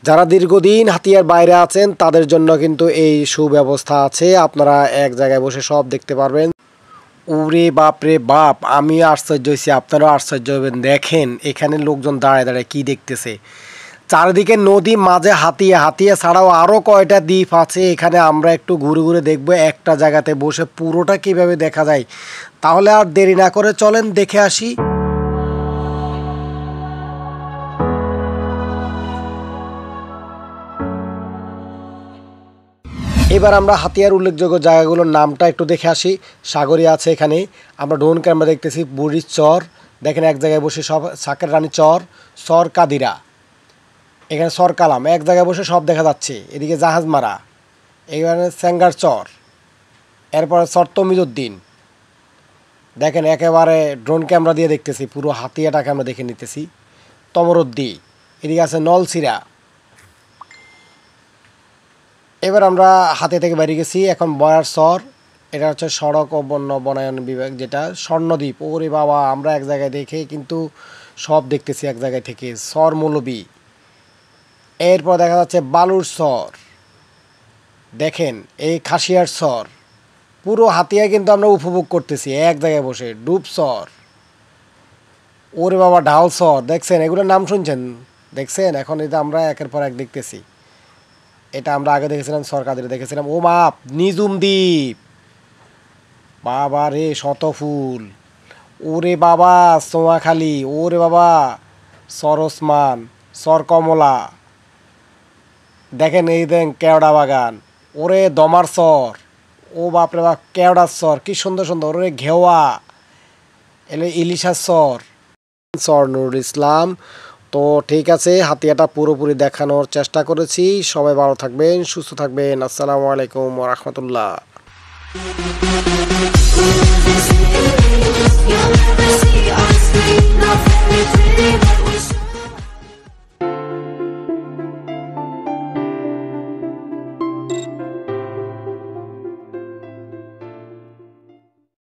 যারা দীর্ঘদিন হাতিয়ার বাইরে আছেন তাদের জন্য কিন্তু এই সুব্যবস্থা আছে, আপনারা এক জায়গায় বসে সব দেখতে পারবেন। ওরে বাপ রে বাপ, আমি আশ্চর্য হয়েছি, আপনারাও আশ্চর্য হবেন। দেখেন এখানে লোকজন দাঁড়ায় দাঁড়ায় কি দেখতেছে। চারিদিকে নদী, মাঝে হাতিয়া, হাতিয়া ছাড়াও আরও কয়টা দ্বীপ আছে। এখানে আমরা একটু ঘুরে ঘুরে দেখবো একটা জায়গাতে বসে পুরোটা কিভাবে দেখা যায়। তাহলে আর দেরি না করে চলেন দেখে আসি। এবার আমরা হাতিয়ার উল্লেখযোগ্য জায়গাগুলোর নামটা একটু দেখে আসি। সাগরিয়া আছে এখানে, আমরা ড্রোন ক্যামেরা দেখতেছি। বুড়ির চর, দেখেন এক জায়গায় বসে সব। সাকের রানী চর, চর কাদিরা, এখানে চর কালাম, এক জায়গায় বসে সব দেখা যাচ্ছে। এদিকে জাহাজ মারা, এখানে স্যাঙ্গার চর, এরপরে চর তমিজুদ্দিন। দেখেন একেবারে ড্রোন ক্যামেরা দিয়ে দেখতেছি, পুরো হাতিয়াটাকে আমরা দেখে নিতেছি। তমরদ্দি, এদিকে আছে নলসিরা। এবার আমরা হাতে থেকে বেরিয়ে গেছি, এখন বয়ার চর, এটা হচ্ছে সড়ক ও বন্য বনায়ন বিভাগ, যেটা স্বর্ণদ্বীপ। ওরে বাবা, আমরা এক জায়গায় দেখে কিন্তু সব দেখতেছি এক জায়গায় থেকে। চর মৌলবী, এরপর দেখা যাচ্ছে বালুর চর, দেখেন এই খাসিয়ার চর। পুরো হাতিয়া কিন্তু আমরা উপভোগ করতেছি এক জায়গায় বসে। ডুব চর, ওরে বাবা ঢাল চর, দেখছেন এগুলোর নাম শুনছেন, দেখছেন। এখন এটা আমরা একের পর এক দেখতেছি। এটা আমরা আগে দেখেছিলাম সরকারিতে দেখেছিলাম। ও মাপ নিজুম দ্বীপ, বাবা রে শতফুল, ওরে বাবা সোয়াখালী, ওরে বাবা সর ওসমান, সর কমলা, দেখেন এই দেন কেওড়া বাগান, ওরে দমার চর, ও বাপরে বাপ কেওড়ার চর, কি সুন্দর সুন্দর। ওরে ঘেওয়া, এলে ইলিশার চর, চর নুরুল ইসলাম। তো ঠিক আছে, হাতিয়াটা পুরোপুরি দেখানোর চেষ্টা করেছি। সবাই ভালো থাকবেন, সুস্থ থাকবেন। আসসালামু আলাইকুম ওয়া রাহমাতুল্লাহ।